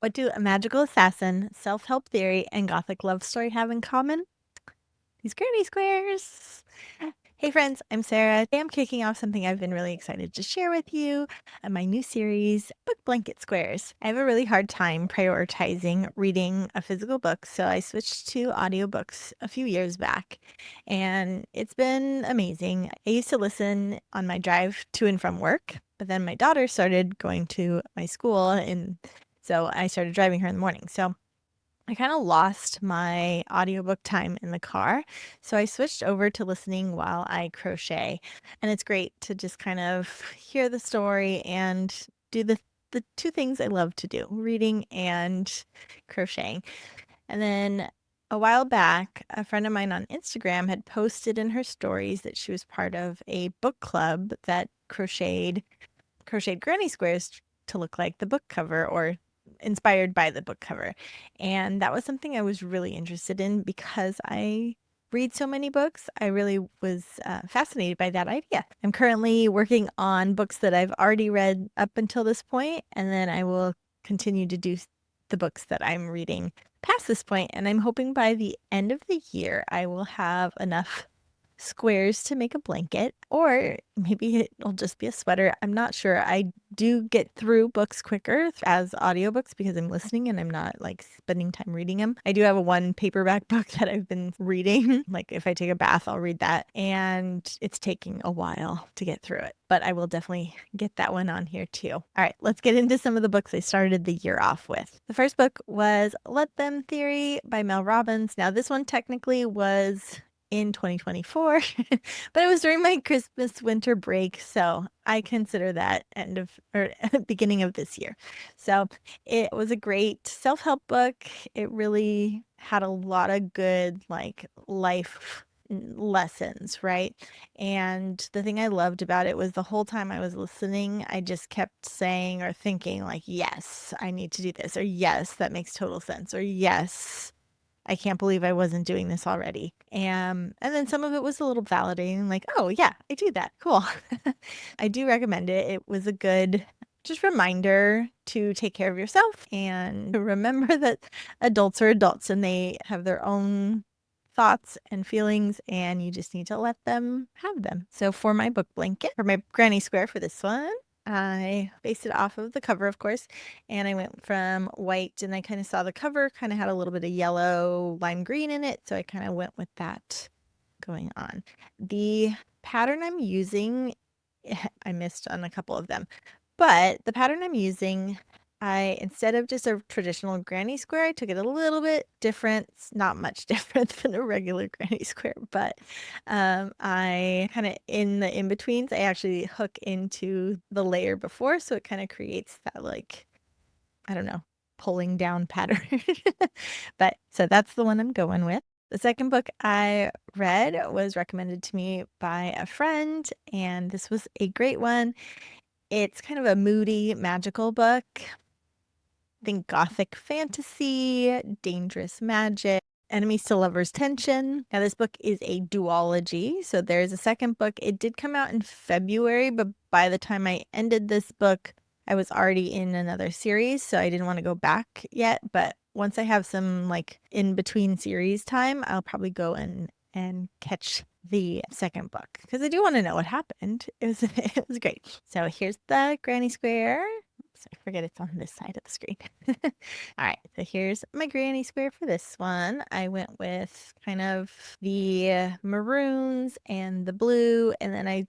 What do a magical assassin, self-help theory, and gothic love story have in common? These granny squares. Hey friends, I'm Sarah. Today I'm kicking off something I've been really excited to share with you, my new series, Book Blanket Squares. I have a really hard time prioritizing reading a physical book, so I switched to audiobooks a few years back, and it's been amazing. I used to listen on my drive to and from work, but then my daughter started going to my school, and so I started driving her in the morning. So I kind of lost my audiobook time in the car, so I switched over to listening while I crochet. And it's great to just kind of hear the story and do the two things I love to do, reading and crocheting. And then a while back, a friend of mine on Instagram had posted in her stories that she was part of a book club that crocheted granny squares to look like the book cover or inspired by the book cover. And that was something I was really interested in because I read so many books. I really was fascinated by that idea. I'm currently working on books that I've already read up until this point, and then I will continue to do the books that I'm reading past this point. And I'm hoping by the end of the year, I will have enough squares to make a blanket, or maybe it'll just be a sweater. I'm not sure. I do get through books quicker as audiobooks because I'm listening and I'm not like spending time reading them. I do have a one paperback book that I've been reading. Like if I take a bath, I'll read that. And it's taking a while to get through it, but I will definitely get that one on here too. All right, let's get into some of the books I started the year off with. The first book was Let Them Theory by Mel Robbins. Now, this one technically was in 2024, but it was during my Christmas winter break, so I consider that end of or beginning of this year. So it was a great self-help book. It really had a lot of good like life lessons, right? And the thing I loved about it was the whole time I was listening, I just kept saying or thinking like, yes, I need to do this, or yes, that makes total sense, or yes, I can't believe I wasn't doing this already. And then some of it was a little validating, like, oh yeah, I do that. Cool. I do recommend it. It was a good just reminder to take care of yourself and to remember that adults are adults and they have their own thoughts and feelings, and you just need to let them have them. So for my book blanket, for my granny square for this one, I based it off of the cover, of course, and I went from white, and I kind of saw the cover kind of had a little bit of yellow lime green in it, so I kind of went with that going on. The pattern I'm using, I missed on a couple of them, but the pattern I'm using, instead of just a traditional granny square, I took it a little bit different. It's not much different than a regular granny square, but I kind of in the in-betweens, I actually hook into the layer before, so it kind of creates that like, I don't know, pulling down pattern. But so that's the one I'm going with. The second book I read was recommended to me by a friend, and this was a great one. It's kind of a moody, magical book. Think gothic fantasy, dangerous magic, enemies to lovers tension. Now, this book is a duology, so there's a second book. It did come out in February, but by the time I ended this book, I was already in another series, so I didn't want to go back yet. But once I have some like in between series time, I'll probably go and catch the second book because I do want to know what happened. It was it was great. So here's the granny square. Oops, I forget it's on this side of the screen. All right, so here's my granny square for this one. I went with kind of the maroons and the blue, and then I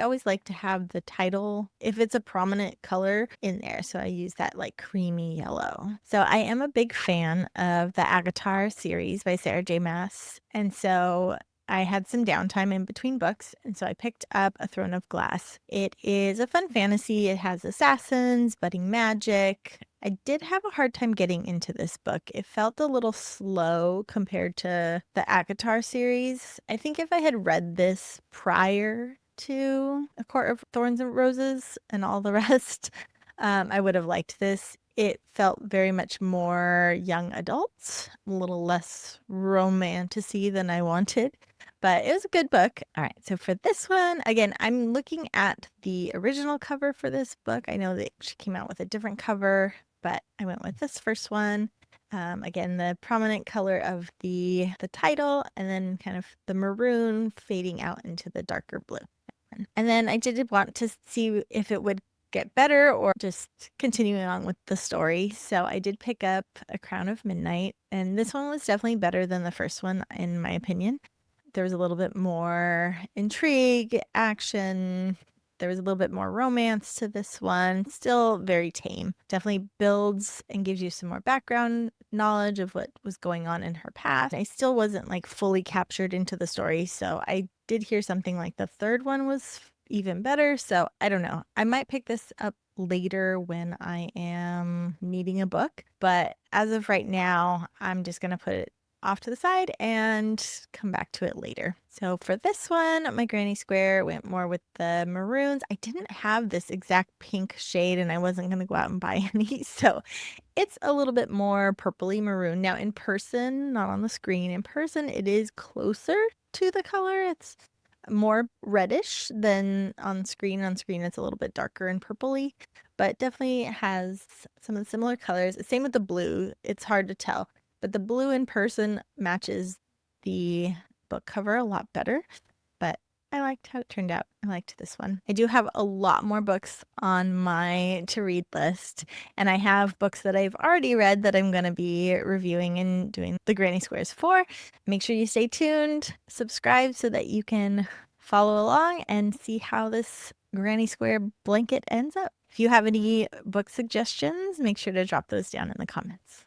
always like to have the title, if it's a prominent color, in there. So I use that like creamy yellow. So I am a big fan of the Agatar series by Sarah J. Maas. And so I had some downtime in between books, and so I picked up A Throne of Glass. It is a fun fantasy. It has assassins, budding magic. I did have a hard time getting into this book. It felt a little slow compared to the Akatar series. I think if I had read this prior to A Court of Thorns and Roses and all the rest, I would have liked this. It felt very much more young adults, a little less romantic-y than I wanted, but it was a good book. All right, so for this one, again, I'm looking at the original cover for this book. I know that she came out with a different cover but I went with this first one. Again, the prominent color of the title, and then kind of the maroon fading out into the darker blue. And then I did want to see if it would get better or just continuing on with the story. So I did pick up A Crown of Midnight, and this one was definitely better than the first one, in my opinion. There was a little bit more intrigue, action. There was a little bit more romance to this one. Still very tame. Definitely builds and gives you some more background knowledge of what was going on in her past. I still wasn't like fully captured into the story, so I did hear something like the third one was even better. So I don't know. I might pick this up later when I am needing a book, but as of right now, I'm just going to put it off to the side and come back to it later. So for this one, my granny square went more with the maroons. I didn't have this exact pink shade and I wasn't going to go out and buy any. So it's a little bit more purpley maroon. Now in person, not on the screen, in person, it is closer to the color. It's more reddish than on screen. On screen, it's a little bit darker and purpley, but definitely has some of the similar colors. Same with the blue. It's hard to tell. But the blue in person matches the book cover a lot better. But I liked how it turned out. I liked this one. I do have a lot more books on my to-read list. And I have books that I've already read that I'm going to be reviewing and doing the Granny Squares for. Make sure you stay tuned. Subscribe so that you can follow along and see how this Granny Square blanket ends up. If you have any book suggestions, make sure to drop those down in the comments.